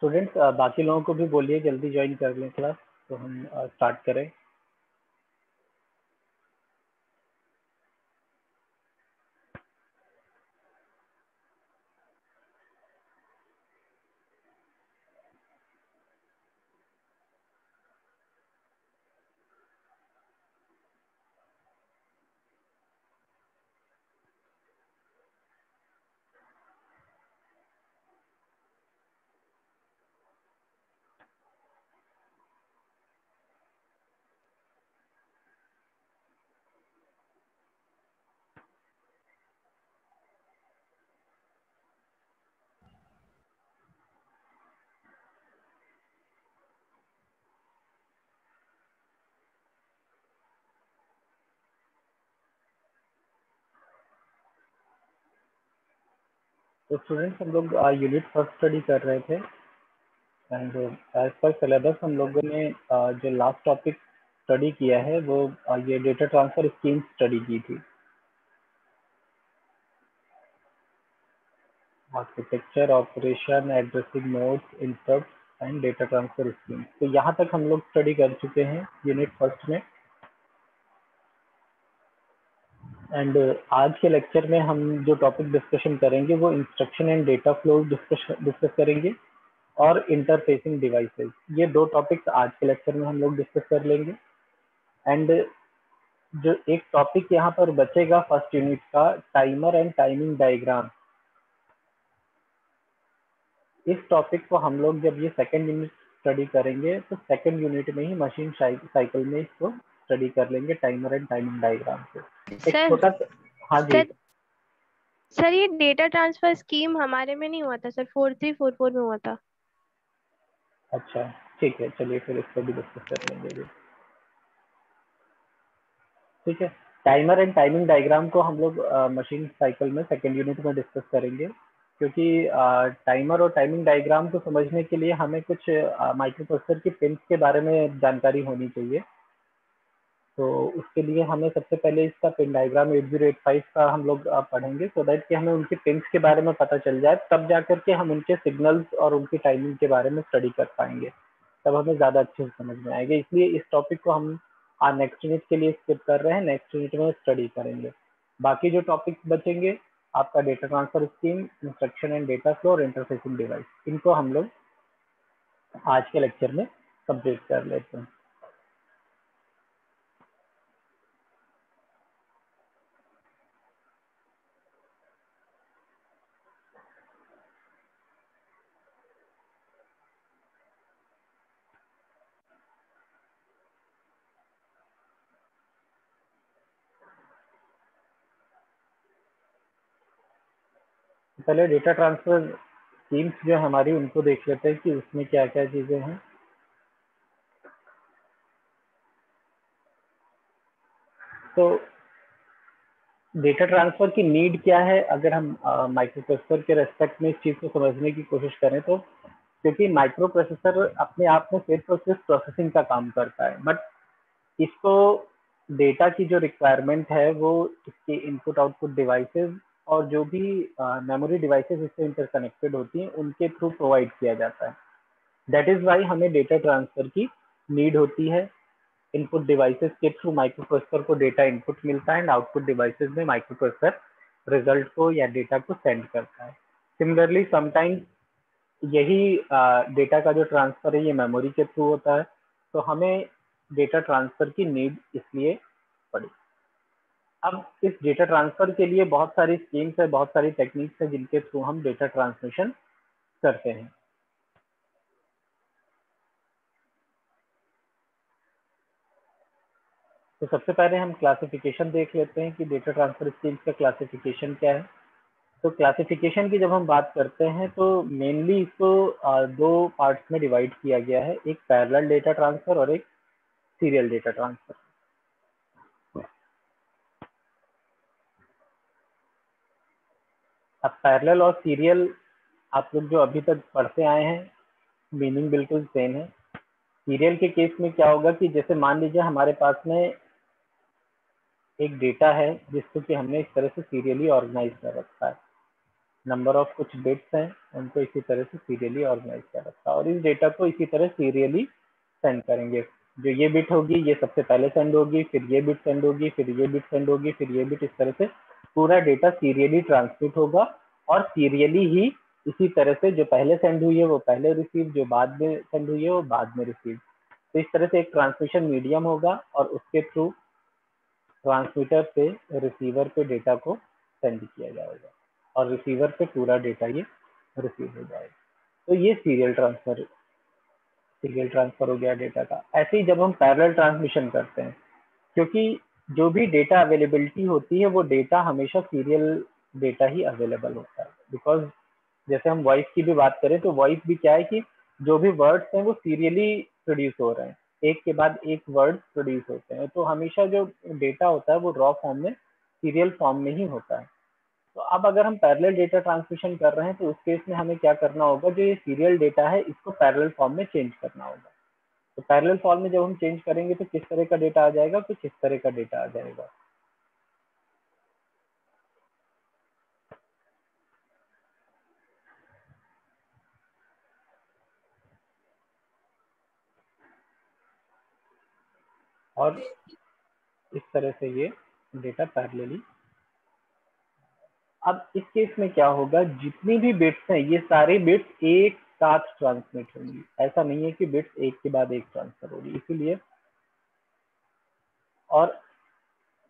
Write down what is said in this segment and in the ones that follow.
Students बाकी लोगों को भी बोलिए जल्दी ज्वाइन कर लें क्लास, तो हम स्टार्ट करें। तो स्टूडेंट्स हम लोग यूनिट फर्स्ट स्टडी कर रहे थे एंड एज पर सिलेबस हम लोगों ने जो लास्ट टॉपिक स्टडी किया है वो ये डेटा ट्रांसफर स्कीम स्टडी की थी। Architecture, operation, addressing modes, interrupt and data transfer scheme. तो यहाँ तक हम लोग स्टडी कर चुके हैं यूनिट फर्स्ट में। एंड आज के लेक्चर में हम जो टॉपिक डिस्कशन करेंगे वो instruction and data flow discuss करेंगे और इंटरफेसिंग डिवाइसेस। ये दो टॉपिक्स आज के लेक्चर में हम लोग डिस्कस कर लेंगे। एंड जो एक टॉपिक यहाँ पर बचेगा फर्स्ट यूनिट का, टाइमर एंड टाइमिंग डायग्राम। इस टॉपिक को हम लोग जब ये सेकंड यूनिट स्टडी करेंगे तो सेकंड यूनिट में ही मशीन साइकिल में इसको स्टडी कर लेंगे, टाइमर एंड टाइमिंग डायग्राम को। एक सर छोटा सा, हाँ जी सर ये डेटा ट्रांसफर स्कीम हमारे में नहीं हुआ था सर, 4344 में हुआ था। अच्छा ठीक है, चलिए फिर इसको भी डिस्कस कर लेंगे अभी। ठीक है, टाइमर एंड टाइमिंग डायग्राम को हम लोग मशीन साइकिल में सेकेंड यूनिट में डिस्कस करेंगे, क्योंकि टाइमर और टाइमिंग डायग्राम को समझने के लिए हमें कुछ माइक्रो प्रोसेसर की पिन्स के बारे में जानकारी होनी चाहिए। तो उसके लिए हमें सबसे पहले इसका पिन डायग्राम 8085 का हम लोग पढ़ेंगे, सो दैट कि हमें उनके पिन्स के बारे में पता चल जाए, तब जा करके हम उनके सिग्नल्स और उनकी टाइमिंग के बारे में स्टडी कर पाएंगे, तब हमें ज़्यादा अच्छे से समझ में आएगा। इसलिए इस टॉपिक को हम नेक्स्ट यूनिट के लिए स्किप कर रहे हैं, नेक्स्ट यूनिट में स्टडी करेंगे। बाकी जो टॉपिक्स बचेंगे आपका data transfer scheme, instruction and data flow और इंटरफेसिंग डिवाइस, इनको हम लोग आज के लेक्चर में कंप्लीट कर लेते हैं। पहले डेटा ट्रांसफर स्कीम्स जो हमारी उनको देख लेते हैं कि उसमें क्या क्या चीज़ें हैं। तो डेटा ट्रांसफर की नीड क्या है, अगर हम माइक्रो प्रोसेसर के रेस्पेक्ट में इस चीज़ को समझने की कोशिश करें तो, क्योंकि माइक्रो प्रोसेसर अपने आप में सिर्फ और सिर्फ प्रोसेसिंग का काम करता है, बट इसको डेटा की जो रिक्वायरमेंट है वो इसके इनपुट आउटपुट डिवाइसेस और जो भी मेमोरी डिवाइसेस इससे इंटरकनेक्टेड होती हैं उनके थ्रू प्रोवाइड किया जाता है। दैट इज वाई हमें डेटा ट्रांसफर की नीड होती है। इनपुट डिवाइसेस के थ्रू माइक्रो प्रोसेसर को डेटा इनपुट मिलता है एंड आउटपुट डिवाइसेस में माइक्रो प्रोसेसर रिजल्ट को या डेटा को सेंड करता है। सिमिलरली समटाइम्स यही डेटा का जो ट्रांसफर है ये मेमोरी के थ्रू होता है, तो हमें डेटा ट्रांसफर की नीड इसलिए पड़ी। अब इस डेटा ट्रांसफर के लिए बहुत सारी स्कीम्स है, बहुत सारी टेक्निक्स है जिनके थ्रू हम डेटा ट्रांसमिशन करते हैं। तो सबसे पहले हम क्लासिफिकेशन देख लेते हैं कि डेटा ट्रांसफर स्कीम्स का क्लासिफिकेशन क्या है। तो क्लासिफिकेशन की जब हम बात करते हैं तो मेनली इसको दो पार्ट्स में डिवाइड किया गया है, एक पैरेलल डेटा ट्रांसफर और एक सीरियल डेटा ट्रांसफर। अब पैरेलल और सीरियल आप लोग जो अभी तक पढ़ते आए हैं मीनिंग बिल्कुल सेम है। सीरियल के केस में क्या होगा कि जैसे मान लीजिए हमारे पास में एक डेटा है जिसको कि हमने इस तरह से सीरियली ऑर्गेनाइज कर रखा है, नंबर ऑफ कुछ बिट्स हैं उनको इसी तरह से सीरियली ऑर्गेनाइज कर रखा है, और इस डेटा को इसी तरह सीरियली सेंड करेंगे। जो ये बिट होगी ये सबसे पहले सेंड होगी, फिर ये बिट सेंड होगी, फिर ये बिट सेंड होगी, फिर ये बिट, इस तरह से पूरा डेटा सीरियली ट्रांसमिट होगा, और सीरियली ही इसी तरह से जो पहले सेंड हुई है वो पहले रिसीव, जो बाद में सेंड हुई है वो बाद में रिसीव। तो इस तरह से एक ट्रांसमिशन मीडियम होगा और उसके थ्रू ट्रांसमीटर से रिसीवर पे डेटा को सेंड किया जाएगा और रिसीवर पे पूरा डेटा ये रिसीव हो जाएगा। तो ये सीरियल ट्रांसफर हो गया डेटा का। ऐसे ही जब हम पैरेलल ट्रांसमिशन करते हैं, क्योंकि जो भी डेटा अवेलेबिलिटी होती है वो डेटा हमेशा सीरियल डेटा ही अवेलेबल होता है, बिकॉज जैसे हम वॉइस की भी बात करें तो वॉइस भी क्या है कि जो भी वर्ड्स हैं वो सीरियली प्रोड्यूस हो रहे हैं, एक के बाद एक वर्ड प्रोड्यूस होते हैं, तो हमेशा जो डेटा होता है वो रॉ फॉर्म में सीरियल फॉर्म में ही होता है। तो अब अगर हम पैरेलल डेटा ट्रांसमिशन कर रहे हैं तो उस केस में हमें क्या करना होगा, जो ये सीरियल डेटा है इसको पैरेलल फॉर्म में चेंज करना होगा। तो पैरेलल फॉर्म में जब हम चेंज करेंगे तो किस तरह का डेटा आ जाएगा, तो किस तरह का डेटा आ जाएगा। और इस तरह से ये डेटा पैरेलली। अब इस केस में क्या होगा, जितनी भी बिट्स हैं ये सारे बिट्स एक साथ ट्रांसमिट होंगी, ऐसा नहीं है कि बिट्स एक के बाद एक ट्रांसफर होगी, इसीलिए। और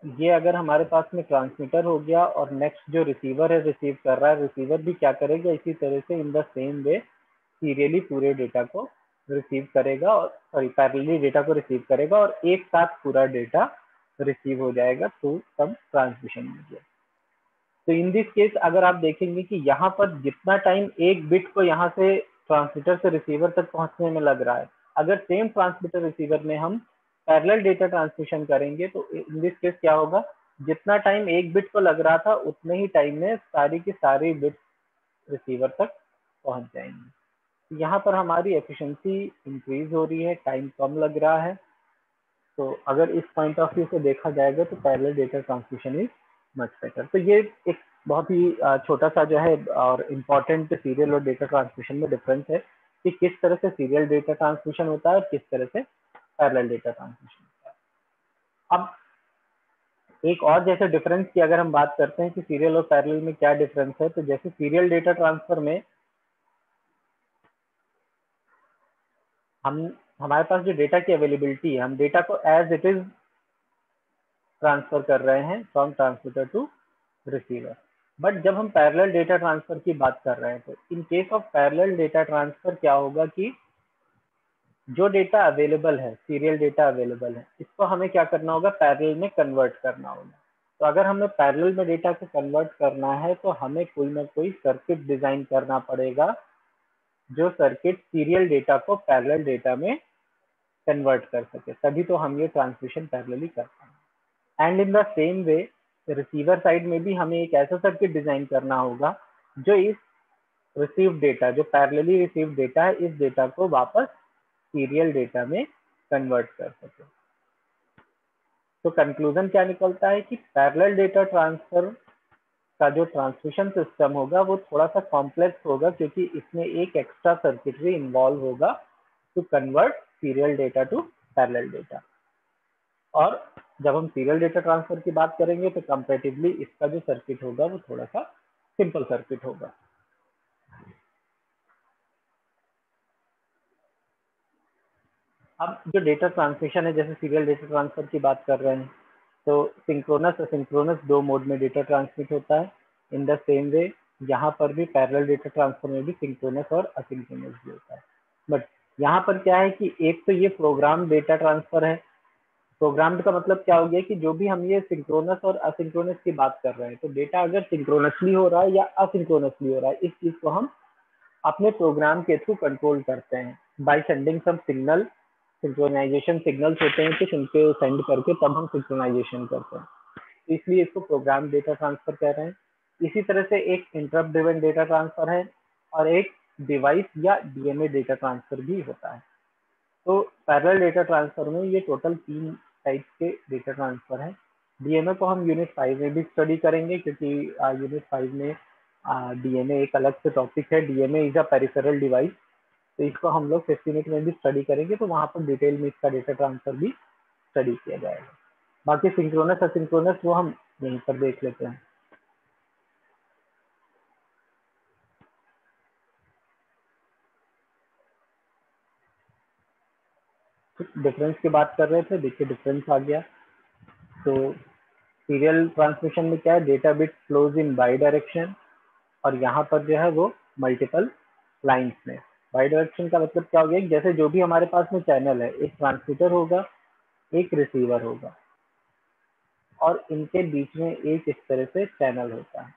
ये अगर हमारे पास में ट्रांसमीटर हो गया और नेक्स्ट जो रिसीवर है रिसीव कर रहा है, रिसीवर भी क्या करेगा, इसी तरह से in the same way serially पूरे डेटा को रिसीव करेगा, और सॉरी पैरेलली डेटा को रिसीव करेगा और एक साथ पूरा डेटा रिसीव हो जाएगा थ्रू सम ट्रांसमिशन मीडिया। तो इन दिस केस अगर आप देखेंगे कि यहाँ पर जितना टाइम एक बिट को यहाँ से ट्रांसमीटर से रिसीवर तक पहुंचने में लग रहा है, अगर सेम ट्रांसमीटर रिसीवर में हम पैरेलल डेटा ट्रांसमिशन करेंगे तो इन दिस केस क्या होगा, जितना टाइम एक बिट को लग रहा था उतने ही टाइम में सारी की सारी बिट रिसीवर तक पहुंच जाएंगी। यहाँ पर हमारी एफिशिएंसी इंक्रीज हो रही है, टाइम कम लग रहा है। तो अगर इस पॉइंट ऑफ व्यू से देखा जाएगा तो parallel data transmission is much better. तो ये एक बहुत ही छोटा सा जो है और इम्पोर्टेंट सीरियल और डेटा ट्रांसमिशन में डिफरेंस है कि किस तरह से सीरियल डेटा ट्रांसमिशन होता है और किस तरह से पैरेलल डेटा ट्रांसमिशन होता है। अब एक और जैसे डिफरेंस की अगर हम बात करते हैं कि सीरियल और पैरेलल में क्या डिफरेंस है, तो जैसे सीरियल डेटा ट्रांसफर में हम हमारे पास जो डेटा की अवेलेबिलिटी है, हम डेटा को एज इट इज ट्रांसफर कर रहे हैं from transmitter to receiver. But जब हम पैरेलल डेटा ट्रांसफर की बात कर रहे हैं तो in case of parallel data transfer क्या होगा कि जो डेटा अवेलेबल है, सीरियल डेटा अवेलेबल है, इसको हमें क्या करना होगा, पैरेलल में कन्वर्ट करना होगा। तो अगर हमें पैरेलल में डेटा को कन्वर्ट करना है तो हमें कोई ना कोई सर्किट डिजाइन करना पड़ेगा, जो सर्किट सीरियल डेटा को पैरेलल डेटा में कन्वर्ट कर सके, तभी तो हम ये ट्रांसमिशन पैरेलली कर पाएंगे। And in the same way receiver side में भी हमें एक ऐसा सर्किट डिजाइन करना होगा जो इस रिसीव डेटा, जो पैरेलली रिसीव डेटा है, इस डेटा को वापस सीरियल डेटा में कन्वर्ट कर सके। तो कंक्लूजन क्या निकलता है कि पैरेलल डेटा ट्रांसफर का जो ट्रांसमिशन सिस्टम होगा वो थोड़ा सा कॉम्प्लेक्स होगा, क्योंकि इसमें एक एक्स्ट्रा सर्किटरी इन्वॉल्व होगा to convert serial data to parallel data. और जब हम सीरियल डेटा ट्रांसफर की बात करेंगे तो कंपैरेटिवली इसका जो सर्किट होगा वो थोड़ा सा सिंपल सर्किट होगा। अब जो डेटा ट्रांसमिशन है, जैसे सीरियल डेटा ट्रांसफर की बात कर रहे हैं, तो सिंक्रोनस असिंक्रोनस दो मोड में डेटा ट्रांसमिट होता है। इन द सेम वे यहाँ पर भी पैरेलल डेटा ट्रांसफर में भी सिंक्रोनस और असिंक्रोनस भी होता है। बट यहाँ पर क्या है कि एक तो ये प्रोग्राम डेटा ट्रांसफर है। प्रोग्राम्ड का मतलब क्या हो गया कि जो भी हम ये सिंक्रोनस और असिंक्रोनस की बात कर रहे हैं, तो डेटा अगर सिंक्रोनसली हो रहा है या असिंक्रोनसली हो रहा है, इस चीज को हम अपने प्रोग्राम के थ्रू कंट्रोल करते हैं by sending some signal. Synchronization signals होते हैं, कुछ उनको सेंड करके तब हम सिंक्रोनाइजेशन करते हैं, तो इसलिए इसको प्रोग्राम डेटा ट्रांसफर कह रहे हैं। इसी तरह से एक इंटरप्ट ड्रिवन डेटा ट्रांसफर है और एक डिवाइस या डीएमए डेटा ट्रांसफर भी होता है। तो पैरेलल डेटा ट्रांसफर में ये टोटल 3 टाइप के डेटा ट्रांसफर है, डीएमए को हम यूनिट 5 में भी स्टडी करेंगे, क्योंकि यूनिट 5 में डीएमए एक अलग से टॉपिक है। DMA is a peripheral device, तो इसको हम लोग 5th यूनिट में भी स्टडी करेंगे, तो वहाँ पर डिटेल में इसका डेटा ट्रांसफर भी स्टडी किया जाएगा। बाकी सिंक्रोनस असिंक्रोनस वो हम यहीं पर देख लेते हैं। डिफरेंस की बात कर रहे थे, देखिए डिफरेंस आ गया। तो सीरियल ट्रांसमिशन में क्या है, data bit flows in by direction, और यहाँ पर जो है वो मल्टीपल लाइंस में। बाई डायरेक्शन का मतलब क्या हो गया, जैसे जो भी हमारे पास में चैनल है, एक ट्रांसमीटर होगा, एक रिसीवर होगा, और इनके बीच में एक इस तरह से चैनल होता है,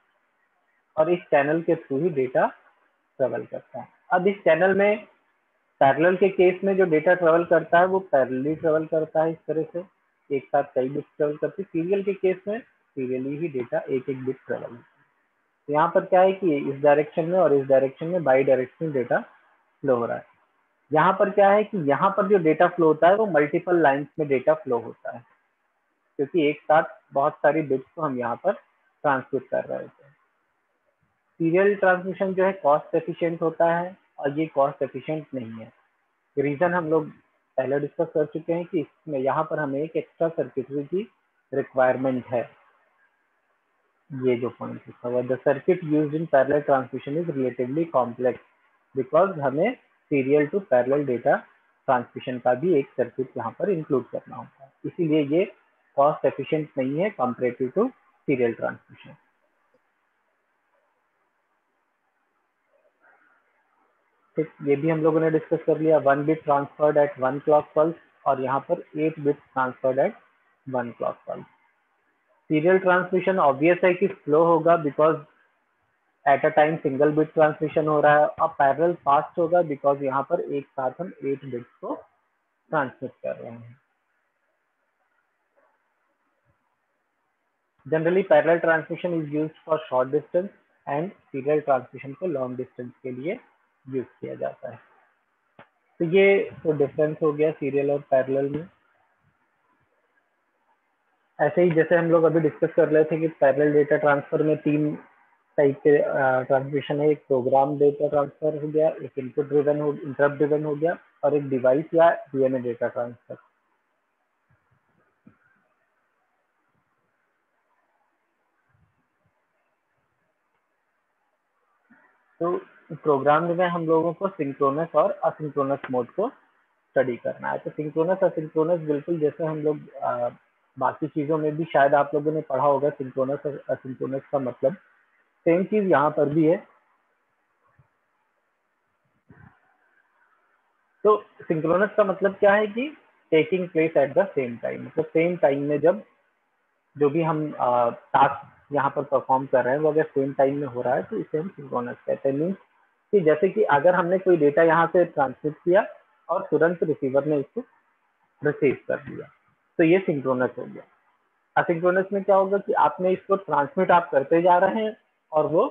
और इस चैनल के थ्रू ही डेटा ट्रेवल करता है। अब इस चैनल में पैरेलल के केस में जो डेटा ट्रेवल करता है वो पैरेलली ट्रेवल करता है, इस तरह से एक साथ कई बिट्स ट्रेवल करती है। सीरियल के केस में सीरियली ही डेटा एक एक बिट ट्रेवल होता है। तो यहाँ पर क्या है कि इस डायरेक्शन में और इस डायरेक्शन में बाई डायरेक्शनल डेटा फ्लो हो रहा है। यहाँ पर क्या है कि यहाँ पर जो डेटा फ्लो होता है वो मल्टीपल लाइंस में डेटा फ्लो होता है, क्योंकि एक साथ बहुत सारी बिट्स को हम यहाँ पर ट्रांसमिट कर रहे होते हैं। सीरियल ट्रांसमिशन जो है कॉस्ट एफिशिएंट होता है, और ये कॉस्ट एफिशिएंट नहीं है। रीजन हम लोग पहले डिस्कस कर चुके हैं कि इसमें यहाँ पर हमें एक एक्स्ट्रा सर्किटरी की रिक्वायरमेंट है। ये जो पॉइंट लिखा हुआ, the circuit used in parallel transmission is relatively complex, because हमें serial to parallel data transmission का भी एक सर्किट यहाँ पर इंक्लूड करना होता है, इसीलिए ये कॉस्ट एफिशिएंट नहीं है कंपेरेटिव टू सीरियल ट्रांसमिशन। ठीक, ये भी हम लोगों ने डिस्कस कर लिया। 1 bit transferred at 1 clock pulse, और यहाँ पर 8 bit transferred at 1 clock pulse. Serial transmission obvious है कि स्लो होगा, because at a time single bit transmission हो रहा है। अब पैरेलल फास्ट होगा, बिकॉज यहाँ पर एक साथ हम 8 बिट्स को ट्रांसमिट कर रहे हैं। Generally parallel transmission is used for short distance, and serial transmission को लॉन्ग डिस्टेंस के लिए यूज किया जाता है। तो ये तो डिफरेंस हो गया सीरियल और पैरेलल में। ऐसे ही जैसे हम लोग अभी डिस्कस कर रहे थे कि पैरेलल डेटा ट्रांसफर में 3 टाइप के ट्रांसमिशन है। एक प्रोग्राम डेटा ट्रांसफर हो गया, एक इनपुट ड्रिवन हो, इंटरप्ट ड्रिवन हो गया, और एक डिवाइस या डीएमए डेटा ट्रांसफर। तो प्रोग्राम में हम लोगों को सिंक्रोनस और असिंक्रोनस मोड को स्टडी करना है। तो सिंक्रोनस असिंक्रोनस बिल्कुल जैसे हम लोग बाकी चीजों में भी शायद आप लोगों ने पढ़ा होगा सिंक्रोनस और असिंक्रोनस का मतलब, सेम चीज यहाँ पर भी है। तो सिंक्रोनस का मतलब क्या है कि taking place at the same time, मतलब सेम टाइम में जब जो भी हम टास्क यहाँ पर परफॉर्म कर रहे हैं वो अगर सेम टाइम में हो रहा है तो इसे हम सिंक्रोनस कहते हैं। मीन्स कि जैसे कि अगर हमने कोई डेटा यहाँ से ट्रांसमिट किया और तुरंत रिसीवर ने इसको रिसीव कर लिया, तो ये सिंक्रोनस हो गया। असिंक्रोनस में क्या होगा कि आपने इसको ट्रांसमिट आप करते जा रहे हैं और वो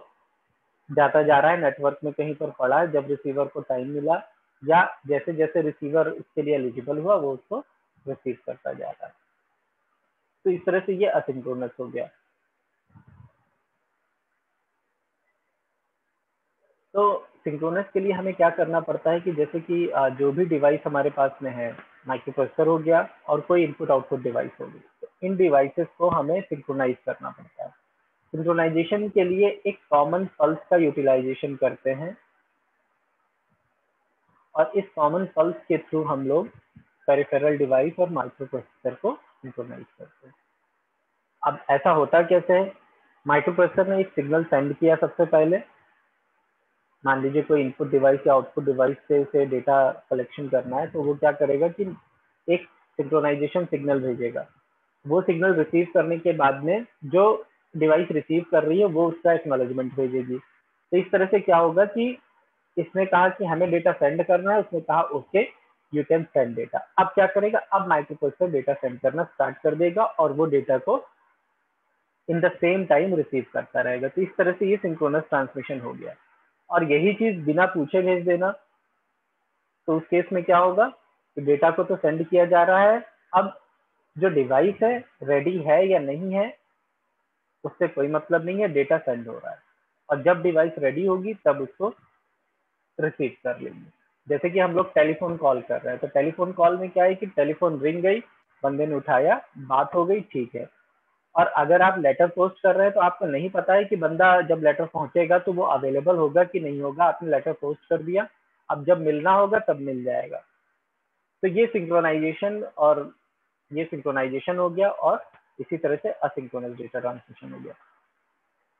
जाता जा रहा है, नेटवर्क में कहीं पर पड़ा है, जब रिसीवर को टाइम मिला या जैसे जैसे रिसीवर इसके लिए एलिजिबल हुआ वो उसको रिसीव करता जा रहा है। तो इस तरह से ये असिंक्रोनस हो गया। तो सिंक्रोनस के लिए हमें क्या करना पड़ता है कि जैसे कि जो भी डिवाइस हमारे पास में है, माइक्रोप्रोसेसर हो गया और कोई इनपुट आउटपुट डिवाइस होगी, तो इन डिवाइसेस को हमें सिंक्रोनाइज करना पड़ता है। सिंक्रोनाइजेशन के लिए एक कॉमन पल्स का यूटिलाइजेशन करते हैं, और इस कॉमन पल्स के थ्रू हम लोग पेरिफेरल डिवाइस और माइक्रोप्रोसेसर को सिंक्रोनाइज करते हैं। अब ऐसा होता कैसे है, माइक्रोप्रोसेसर ने एक सिग्नल सेंड किया सबसे पहले, मान लीजिए कोई इनपुट डिवाइस या आउटपुट डिवाइस से उसे डेटा कलेक्शन करना है, तो वो क्या करेगा कि एक सिंक्रोनाइजेशन सिग्नल भेजेगा। वो सिग्नल रिसीव करने के बाद में जो डिवाइस रिसीव कर रही है वो उसका एक्नॉलेजमेंट भेजेगी। तो इस तरह से क्या होगा कि इसने कहा कि हमें डेटा सेंड करना है, उसने कहा okay you can send data. अब क्या करेगा, अब माइक्रोप्रोसेसर डेटा सेंड करना स्टार्ट कर देगा और वो डेटा को in the same time receive करता रहेगा। तो इस तरह से ये सिंक्रोनस ट्रांसमिशन हो गया। और यही चीज बिना पूछे भेज देना, तो उस केस में क्या होगा कि डेटा को तो सेंड किया जा रहा है, अब जो डिवाइस है रेडी है या नहीं है उससे कोई मतलब नहीं है, डेटा सेंड हो रहा है, और जब डिवाइस रेडी होगी तब उसको रिसीव कर लेंगे। जैसे कि हम लोग टेलीफोन कॉल कर रहे हैं, तो टेलीफोन कॉल में क्या है कि टेलीफोन रिंग गई, बंदे ने उठाया, बात हो गई, ठीक है। और अगर आप लेटर पोस्ट कर रहे हैं तो आपको नहीं पता है कि बंदा जब लेटर पहुंचेगा तो वो अवेलेबल होगा कि नहीं होगा, आपने लेटर पोस्ट कर दिया, अब जब मिलना होगा तब मिल जाएगा। तो ये सिंक्रोनाइजेशन हो गया, और इसी तरह से असिंक्रोनस डेटा ट्रांसमिशन हो गया।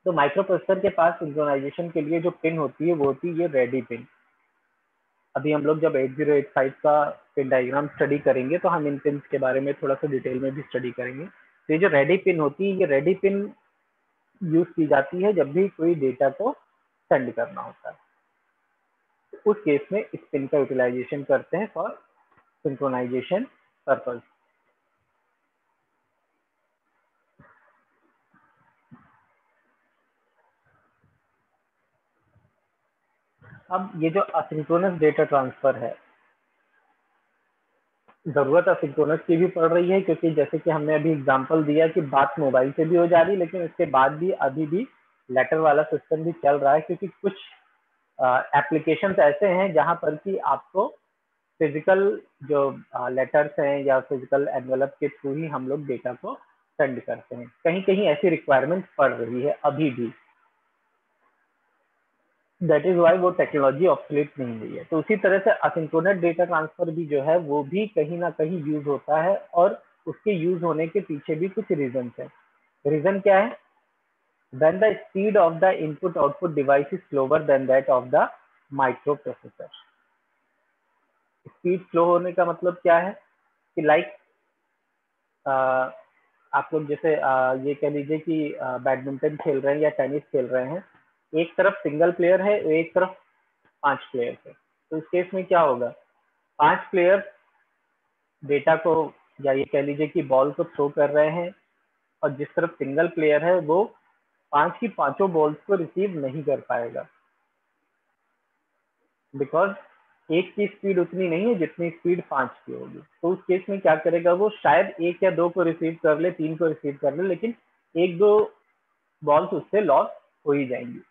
तो माइक्रो प्रोसेसर के पास सिंक्रोनाइजेशन के लिए जो पिन होती है वो होती है ये रेडी पिन। अभी हम लोग जब 8085 का पिन डायग्राम स्टडी करेंगे तो हम इन पिन के बारे में थोड़ा सा डिटेल में भी स्टडी करेंगे। तो ये जो रेडी पिन होती है, ये रेडी पिन यूज की जाती है जब भी कोई डेटा को सेंड करना होता है। तो उस केस में इस पिन का यूटिलाइजेशन करते हैं फॉर सिंक्रोनाइजेशन पर्पज। अब ये जो असिंक्रोनस डेटा ट्रांसफर है, जरूरत असिंक्रोनस की भी पड़ रही है, क्योंकि जैसे कि हमने अभी एग्जांपल दिया कि बात मोबाइल से भी हो जा रही है, लेकिन उसके बाद भी अभी भी लेटर वाला सिस्टम भी चल रहा है, क्योंकि कुछ एप्लीकेशंस ऐसे हैं जहां पर कि आपको फिजिकल जो लेटर्स हैं या फिजिकल एनवेलप के थ्रू ही हम लोग डेटा को सेंड करते हैं। कहीं कहीं ऐसी रिक्वायरमेंट पड़ रही है अभी भी, दैट इज वाई वो टेक्नोलॉजी ऑब्सोलीट नहीं हुई है। तो उसी तरह से असिंक्रोनस डेटा ट्रांसफर भी जो है वो भी कहीं ना कहीं यूज होता है, और उसके यूज होने के पीछे भी कुछ रीजन है। रीजन क्या है? when the speed of the input output device is slower than that of the microprocessor। Speed slow होने का मतलब क्या है कि लाइक आप लोग जैसे ये कह लीजिए कि बैडमिंटन खेल रहे हैं या टेनिस खेल रहे हैं, एक तरफ सिंगल प्लेयर है, एक तरफ 5 प्लेयर है। तो इस केस में क्या होगा, 5 प्लेयर डेटा को या ये कह लीजिए कि बॉल को थ्रो कर रहे हैं, और जिस तरफ सिंगल प्लेयर है वो 5 की 5 बॉल्स को रिसीव नहीं कर पाएगा, बिकॉज एक की स्पीड उतनी नहीं है जितनी स्पीड 5 की होगी। तो उस केस में क्या करेगा, वो शायद 1 या 2 को रिसीव कर ले, 3 को रिसीव कर ले, लेकिन 1-2 बॉल्स उससे लॉस हो ही जाएंगी।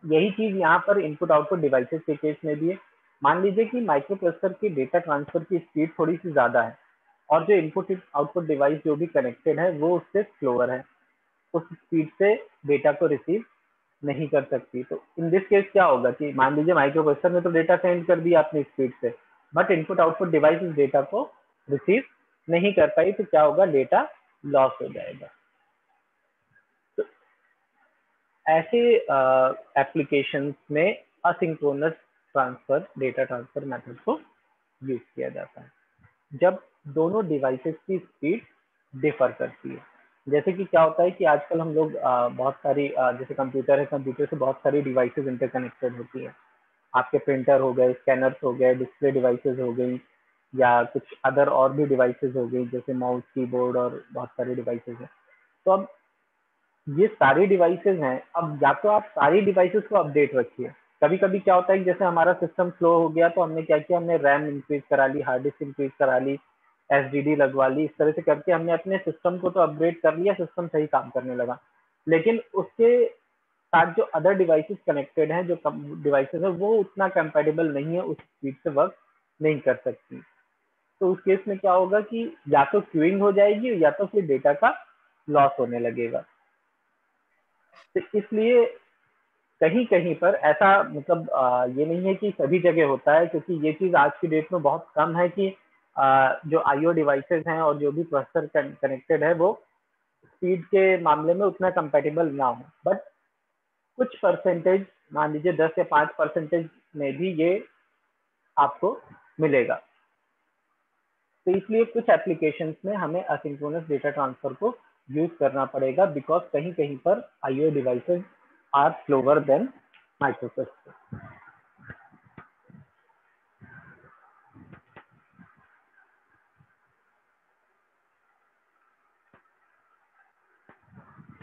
यही चीज यहाँ पर इनपुट आउटपुट डिवाइसेस के केस में भी है। मान लीजिए कि माइक्रो प्रोसेसर की डेटा ट्रांसफर की स्पीड थोड़ी सी ज्यादा है, और जो इनपुट आउटपुट डिवाइस जो भी कनेक्टेड है वो उससे स्लोअर है, उस स्पीड से डेटा को रिसीव नहीं कर सकती। तो इन दिस केस क्या होगा कि मान लीजिए माइक्रो प्रोसेसर में तो डेटा सेंड कर दिया अपनी स्पीड से, बट इनपुट आउटपुट डिवाइस इस डेटा को रिसीव नहीं कर पाई, तो क्या होगा, डेटा लॉस हो जाएगा। तो ऐसे एप्लीकेशंस में asynchronous transfer data transfer method को यूज किया जाता है जब दोनों डिवाइसेस की स्पीड डिफर करती है। जैसे कि क्या होता है कि आजकल हम लोग बहुत सारी जैसे कंप्यूटर है, कंप्यूटर से बहुत सारी डिवाइसेस इंटरकनेक्टेड होती हैं। आपके प्रिंटर हो गए, स्कैनर्स हो गए, डिस्प्ले डिवाइसेस हो गई, या कुछ अदर और भी डिवाइसेस हो गई, जैसे माउस, कीबोर्ड और बहुत सारी डिवाइसेस हैं। तो अब ये सारी डिवाइसेस हैं, अब या तो आप सारी डिवाइसेस को अपडेट रखिए। कभी कभी क्या होता है कि जैसे हमारा सिस्टम स्लो हो गया तो हमने क्या किया, हमने रैम इंक्रीज करा ली, हार्ड डिस्क इंक्रीज करा ली, एसडीडी लगवा ली, इस तरह से करके हमने अपने सिस्टम को तो अपग्रेड कर लिया, सिस्टम सही काम करने लगा। लेकिन उसके साथ जो अदर डिवाइसेस कनेक्टेड हैं, जो डिवाइसेस है वो उतना कंपेटेबल नहीं है, उस स्पीड से वर्क नहीं कर सकती। तो उस केस में क्या होगा कि या तो क्यूइंग हो जाएगी या तो फिर डेटा का लॉस होने लगेगा। तो इसलिए कहीं कहीं पर ऐसा मतलब ये नहीं है कि सभी जगह होता है, क्योंकि ये चीज आज की डेट में बहुत कम है कि जो आईओ डिवाइसेस हैं और जो भी प्रोसेसर कनेक्टेड है वो स्पीड के मामले में उतना कंपेटेबल ना हो। बट कुछ परसेंटेज, मान लीजिए 10 या 5% में भी ये आपको मिलेगा। तो इसलिए कुछ एप्लीकेशंस में हमें असिंक्रोनस डेटा ट्रांसफर को यूज करना पड़ेगा, बिकॉज कहीं कहीं पर IO devices are slower than microprocessor.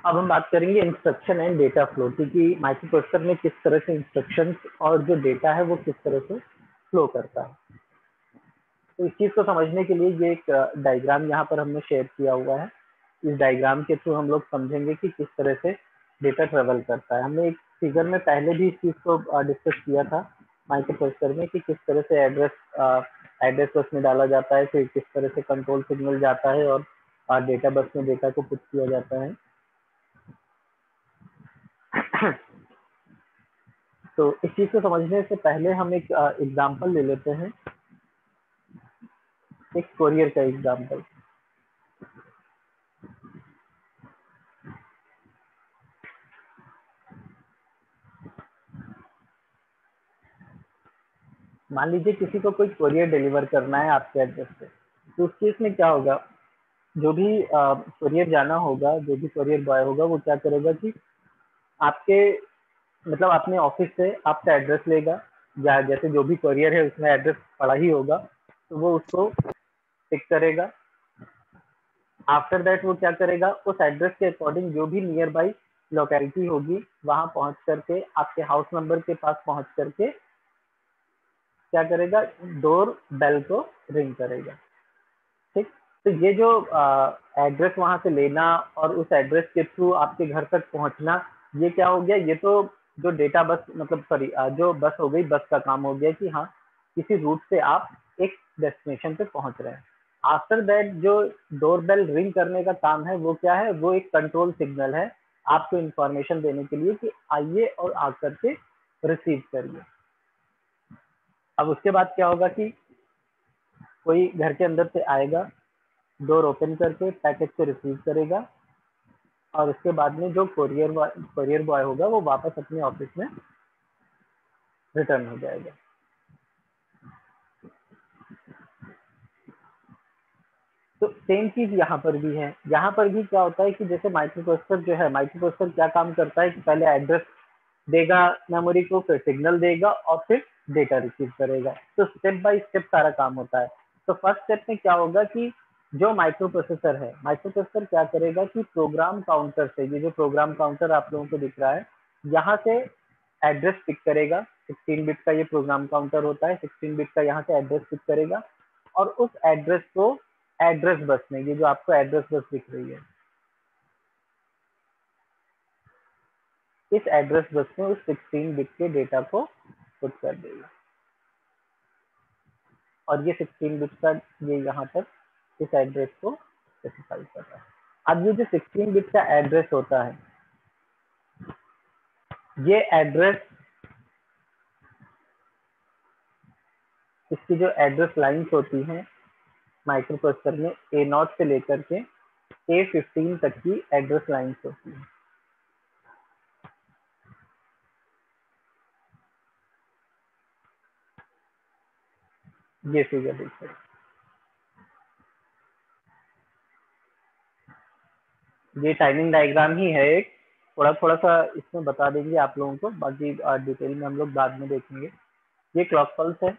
अब हम बात करेंगे इंस्ट्रक्शन एंड डेटा फ्लो की माइक्रोप्रोसेसर में किस तरह से इंस्ट्रक्शंस और जो डेटा है वो किस तरह से फ्लो करता है। तो इस चीज को समझने के लिए ये एक डायग्राम यहाँ पर हमने शेयर किया हुआ है। इस डायग्राम के थ्रू हम लोग समझेंगे कि किस तरह से डेटा ट्रेवल करता है। हमने एक फिगर में पहले भी इस चीज को डिस्कस किया था माइक्रो प्रोसेसर में कि किस तरह से एड्रेस बस में डाला जाता है, फिर किस तरह से कंट्रोल सिग्नल जाता है और डेटा बस में डेटा को पुट किया जाता है। तो इस चीज को समझने से पहले हम एक एग्जांपल ले लेते हैं, एक कोरियर का एग्जांपल। मान लीजिए किसी को कोई कोरियर डिलीवर करना है आपके एड्रेस पे, तो उस केस में क्या होगा, जो भी कोरियर जाना होगा, जो भी कोरियर बॉय होगा वो क्या करेगा कि आपके मतलब अपने ऑफिस से आपका एड्रेस लेगा, या जैसे जो भी कोरियर है उसमें एड्रेस पड़ा ही होगा तो वो उसको पिक करेगा। आफ्टर दैट वो क्या करेगा, उस एड्रेस के अकॉर्डिंग जो भी नियर बाई लोकेलिटी होगी वहां पहुंच करके आपके हाउस नंबर के पास पहुंच करके क्या करेगा, डोर बेल को रिंग करेगा। ठीक, तो ये जो एड्रेस वहां से लेना और उस एड्रेस के थ्रू आपके घर तक पहुंचना, ये क्या हो गया, ये तो जो डेटा बस मतलब सॉरी जो बस हो गई, बस का काम हो गया कि हाँ किसी रूट से आप एक डेस्टिनेशन पे पहुंच रहे हैं। आफ्टर दैट जो डोर बेल रिंग करने का काम है वो क्या है, वो एक कंट्रोल सिग्नल है आपको इंफॉर्मेशन देने के लिए कि आइए और आकर के रिसीव करिए। अब उसके बाद क्या होगा कि कोई घर के अंदर से आएगा, डोर ओपन करके पैकेज को रिसीव करेगा और उसके बाद में जो कोरियर बॉय होगा वो वापस अपने ऑफिस में रिटर्न हो जाएगा। तो सेम चीज यहाँ पर भी है। यहाँ पर भी क्या होता है कि जैसे माइक्रो प्रोसेसर जो है, माइक्रो प्रोसेसर क्या काम करता है कि पहले एड्रेस देगा मेमोरी को, फिर सिग्नल देगा और फिर डेटा रिसीव करेगा। तो स्टेप बाय स्टेप सारा काम होता है। तो फर्स्ट स्टेप में क्या होगा कि जो माइक्रो प्रोसेसर है, माइक्रो प्रोसेसर क्या करेगा कि प्रोग्राम काउंटर से, ये जो प्रोग्राम काउंटर आप लोगों को दिख रहा है, यहाँ से एड्रेस पिक करेगा। 16 बिट का ये प्रोग्राम काउंटर होता है, 16 बिट का यहाँ से एड्रेस पिक करेगा और उस एड्रेस को एड्रेस बस में, ये जो आपको एड्रेस बस दिख रही है, इस एड्रेस बस में उस 16 बिट के डेटा को पुट कर देगा और ये 16 बिट का ये यहाँ पर इस एड्रेस को स्पेसिफाई कर रहा है। अब ये जो 16 बिट का एड्रेस होता है, ये एड्रेस, इसकी जो एड्रेस लाइंस होती हैं माइक्रो प्रोसेसर में, A0 से लेकर के A15 तक की एड्रेस लाइंस होती है। ये फिगर देखिए, ये टाइमिंग डायग्राम ही है एक, थोड़ा थोड़ा सा इसमें बता देंगे आप लोगों को, बाकी डिटेल में हम लोग बाद में देखेंगे। ये क्लॉक पल्स है,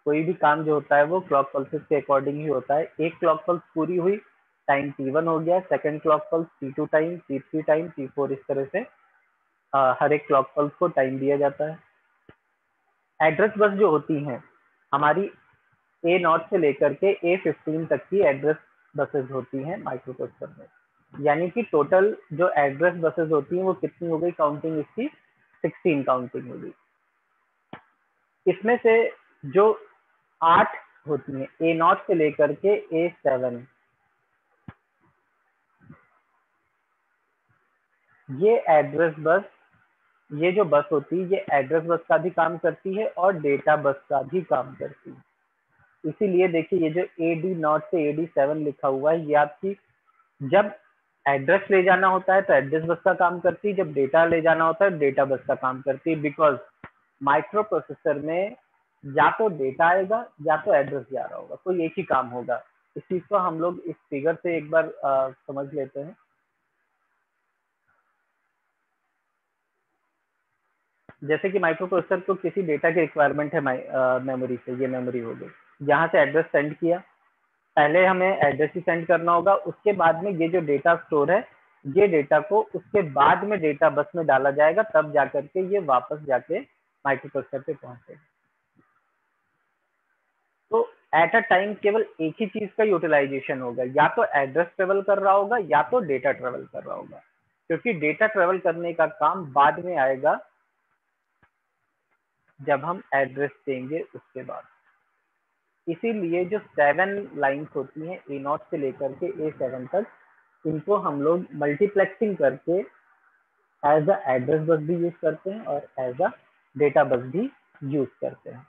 कोई भी काम जो होता है वो क्लॉक पल्सेस के अकॉर्डिंग ही होता है। एक क्लॉक पल्स पूरी हुई, टाइम T1 हो गया, second clock pulse T2 time, T3 time, T4, इस तरह से हर एक क्लॉक पल्स को टाइम दिया जाता है। एड्रेस बस जो होती हैं हमारी, A0 से लेकर के A15 तक की एड्रेस बसेस होती हैं माइक्रो प्रोसेसर में। यानी कि टोटल जो एड्रेस बसेस होती हैं वो कितनी हो गई, काउंटिंग इसकी 16 काउंटिंग हो गई। इसमें से जो 8 होती हैं A0 से लेकर के A7, ये एड्रेस बस, ये जो बस होती है ये एड्रेस बस का भी काम करती है और डेटा बस का भी काम करती है। इसीलिए देखिए ये जो AD0 से AD7 लिखा हुआ है, ये आपकी जब एड्रेस ले जाना होता है तो एड्रेस बस का काम करती है, जब डेटा ले जाना होता है डेटा बस का काम करती है। बिकॉज माइक्रो प्रोसेसर में या तो डेटा आएगा या तो एड्रेस जा रहा होगा, कोई एक ही काम होगा। इस चीज को हम लोग इस फिगर से एक बार समझ लेते हैं। जैसे कि माइक्रो प्रोसेसर को किसी डेटा की रिक्वायरमेंट है मेमोरी से, ये मेमोरी हो गई, यहाँ से एड्रेस सेंड किया, पहले हमें एड्रेस ही सेंड करना होगा, उसके बाद में ये जो डेटा स्टोर है, ये डेटा को उसके बाद में डेटा बस में डाला जाएगा, तब जाकर के ये वापस जाके माइक्रो प्रोसेसर पे पहुंचेगा। तो एट अ टाइम केवल एक ही चीज का यूटिलाइजेशन होगा, या तो एड्रेस ट्रेवल कर रहा होगा या तो डेटा ट्रेवल कर रहा होगा, क्योंकि डेटा ट्रेवल करने का काम बाद में आएगा जब हम एड्रेस देंगे उसके बाद। इसीलिए जो 7 लाइंस होती हैं A0 से लेकर के A7 तक, इनको हम लोग मल्टीप्लेक्सिंग करके एज अ एड्रेस बस भी यूज करते हैं और एज अ डेटा बस भी यूज करते हैं।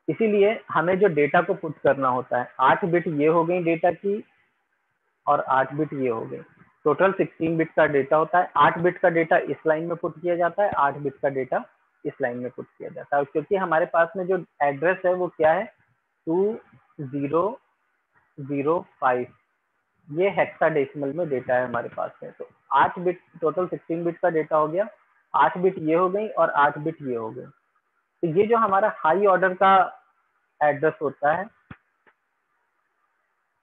इसीलिए हमें जो डेटा को पुट करना होता है, 8 बिट ये हो गई डेटा की और 8 बिट ये हो गई, टोटल 16 बिट का डेटा होता है। 8 बिट का डेटा इस लाइन में पुट किया जाता है, 8 बिट का डेटा इस लाइन में पुट किया जाता है, क्योंकि हमारे पास में जो एड्रेस है वो क्या है, 2005, ये हेक्साडेसिमल में डेटा है हमारे पास में। तो 8 बिट, टोटल 16 बिट का डेटा हो गया, 8 बिट ये हो गई और 8 बिट ये हो गई। तो ये जो हमारा हाई ऑर्डर का एड्रेस होता है,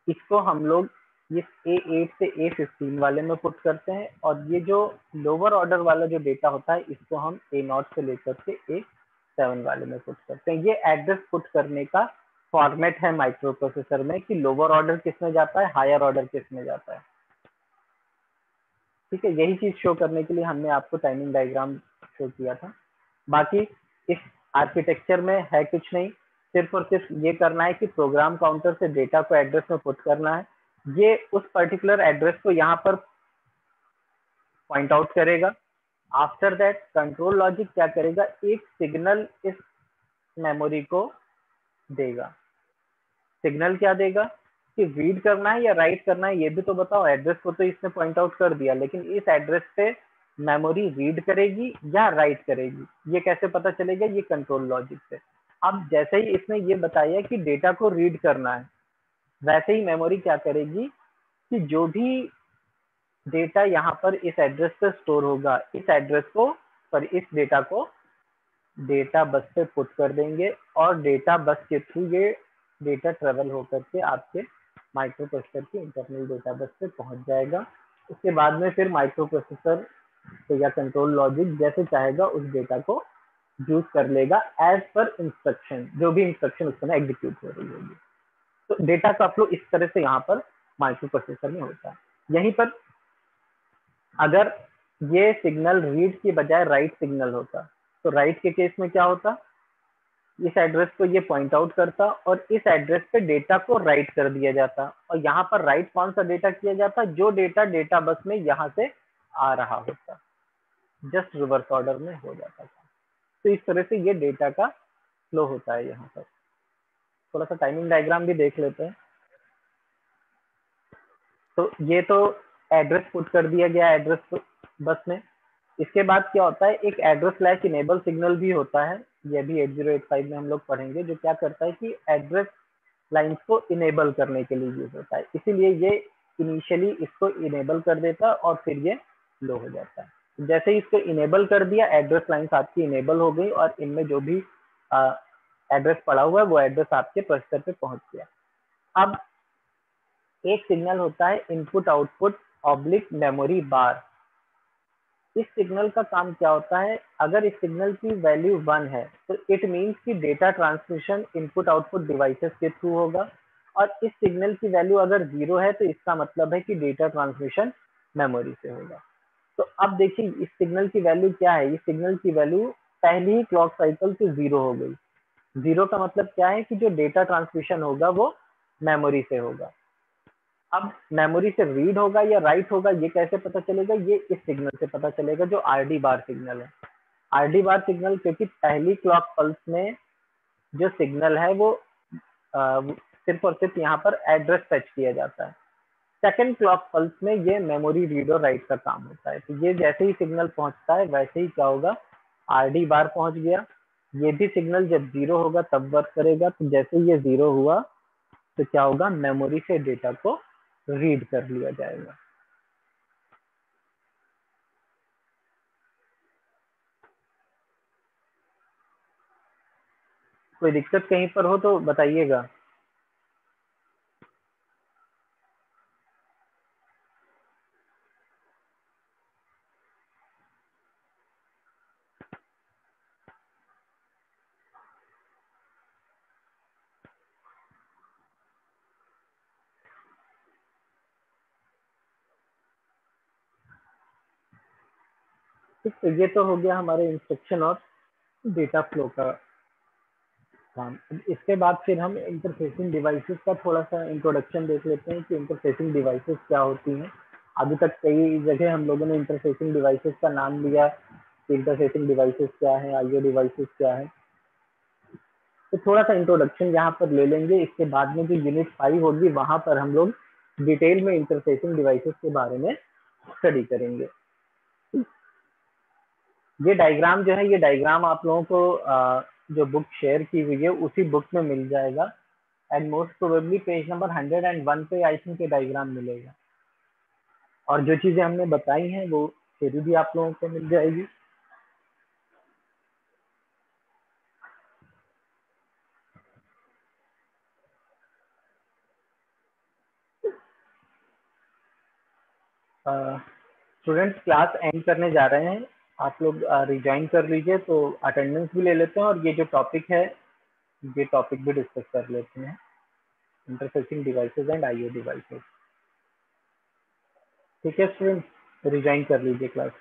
इसको हम लोग ये A8 से A15 वाले में पुट करते हैं, और ये जो लोअर ऑर्डर वाला जो डेटा होता है इसको हम A0 से लेकर के A7 वाले में पुट करते हैं। ये एड्रेस पुट करने का फॉर्मेट है माइक्रो प्रोसेसर में कि लोअर ऑर्डर किस में जाता है, हायर ऑर्डर किस में जाता है। ठीक है, यही चीज शो करने के लिए हमने आपको टाइमिंग डायग्राम शो किया था। बाकी इस आर्किटेक्चर में है कुछ नहीं, सिर्फ और सिर्फ ये करना है कि प्रोग्राम काउंटर से डेटा को एड्रेस में पुट करना है, ये उस पर्टिकुलर एड्रेस को यहाँ पर पॉइंट आउट करेगा। आफ्टर दैट कंट्रोल लॉजिक क्या करेगा, एक सिग्नल इस मेमोरी को देगा। सिग्नल क्या देगा कि रीड करना है या राइट करना है, ये भी तो बताओ। एड्रेस को तो इसने पॉइंट आउट कर दिया, लेकिन इस एड्रेस पे मेमोरी रीड करेगी या राइट करेगी, ये कैसे पता चलेगा, ये कंट्रोल लॉजिक से। अब जैसे ही इसने ये बताया कि डेटा को रीड करना है, वैसे ही मेमोरी क्या करेगी कि जो भी डेटा यहाँ पर इस एड्रेस पे स्टोर होगा, इस एड्रेस को, पर इस डेटा को डेटा बस पे पुट कर देंगे, और डेटा बस के थ्रू ये डेटा ट्रेवल होकर के आपके माइक्रो प्रोसेसर की इंटरनल डेटा बस पे पहुंच जाएगा। उसके बाद में फिर माइक्रो प्रोसेसर या कंट्रोल लॉजिक जैसे चाहेगा उस डेटा को यूज कर लेगा एज पर इंस्ट्रक्शन, जो भी इंस्ट्रक्शन उस समय एग्जीक्यूट हो रही होगी। तो डेटा का फ्लो इस तरह से यहाँ पर माइक्रो प्रोसेसर में होता है। यहीं पर अगर ये सिग्नल रीड की बजाय राइट सिग्नल होता, तो राइट के केस में क्या होता, इस एड्रेस को ये पॉइंट आउट करता और इस एड्रेस पे डेटा को राइट कर दिया जाता। और यहाँ पर राइट कौन सा डेटा किया जाता, जो डेटा डेटा बस में यहाँ से आ रहा होता, जस्ट रिवर्स ऑर्डर में हो जाता था। तो इस तरह से ये डेटा का फ्लो होता है। यहाँ पर थोड़ा सा टाइमिंग डायग्राम भी देख लेते हैं। तो ये तो एड्रेस पुट कर दिया गया एड्रेस बस में। इसके बाद क्या होता है, एक एड्रेस लैच इनेबल सिग्नल भी होता है, ये भी 8085 में हम लोग पढ़ेंगे, जो क्या करता है कि एड्रेस लाइंस को इनेबल करने के लिए यूज होता है। इसीलिए ये इनिशियली इसको इनेबल कर देता है और फिर ये लो हो जाता है। जैसे ही इसको इनेबल कर दिया, एड्रेस लाइंस आपकी इनेबल हो गई और इनमें जो भी एड्रेस पड़ा हुआ है वो एड्रेस आपके प्रोसेसर पे पहुंच गया। अब एक सिग्नल होता है इनपुट आउटपुट ऑब्लिक मेमोरी बार। इस सिग्नल का काम क्या होता है, अगर इस सिग्नल की वैल्यू 1 है तो इट मीन्स कि data transmission input output devices के थ्रू होगा, और इस सिग्नल की वैल्यू अगर 0 है तो इसका मतलब है कि डेटा ट्रांसमिशन मेमोरी से होगा। तो अब देखिए इस सिग्नल की वैल्यू क्या है, इस सिग्नल की वैल्यू पहली ही क्लॉक साइकिल से 0 हो गई। 0 का मतलब क्या है कि जो डेटा ट्रांसमिशन होगा वो मेमोरी से होगा। अब मेमोरी से रीड होगा या राइट होगा ये कैसे पता चलेगा, ये इस सिग्नल से पता चलेगा जो आरडी बार सिग्नल है। आरडी बार सिग्नल क्योंकि पहली क्लॉक पल्स में जो सिग्नल है वो सिर्फ और सिर्फ यहाँ पर एड्रेस फेच किया जाता है। सेकंड क्लॉक पल्स में ये मेमोरी रीड और राइट का काम होता है। तो ये जैसे ही सिग्नल पहुंचता है वैसे ही क्या होगा, आरडी बार पहुंच गया। ये भी सिग्नल जब 0 होगा तब वर्क करेगा। तो जैसे ही ये 0 हुआ तो क्या होगा, मेमोरी से डेटा को रीड कर लिया जाएगा। कोई दिक्कत कहीं पर हो तो बताइएगा। ठीक, तो ये तो हो गया हमारे इंस्ट्रक्शन और डेटा फ्लो का काम। इसके बाद फिर हम इंटरफेसिंग डिवाइसेस का थोड़ा सा इंट्रोडक्शन देख लेते हैं कि इंटरफेसिंग डिवाइसेस क्या होती हैं। अभी तक कई जगह हम लोगों ने इंटरफेसिंग डिवाइसेस का नाम लिया, इंटरफेसिंग डिवाइसेस क्या है, आईओ डिवाइसेस क्या है। तो थोड़ा सा इंट्रोडक्शन यहाँ पर ले लेंगे, इसके बाद में जो यूनिट 5 होगी वहां पर हम लोग डिटेल में इंटरफेसिंग डिवाइसेस के बारे में स्टडी करेंगे। ये डायग्राम जो है, ये डायग्राम आप लोगों को जो बुक शेयर की हुई है उसी बुक में मिल जाएगा, and most probably page number 101 पे आई थिंक ये डायग्राम मिलेगा। और जो चीजें हमने बताई हैं वो फिर भी आप लोगों को मिल जाएगी। स्टूडेंट्स क्लास एंड करने जा रहे हैं, आप लोग रिज्वाइन कर लीजिए, तो अटेंडेंस भी ले लेते हैं और ये जो टॉपिक है ये टॉपिक भी डिस्कस कर लेते हैं, interfacing devices and IO devices. ठीक है स्टूडेंट्स, रिज्वाइन कर लीजिए क्लास।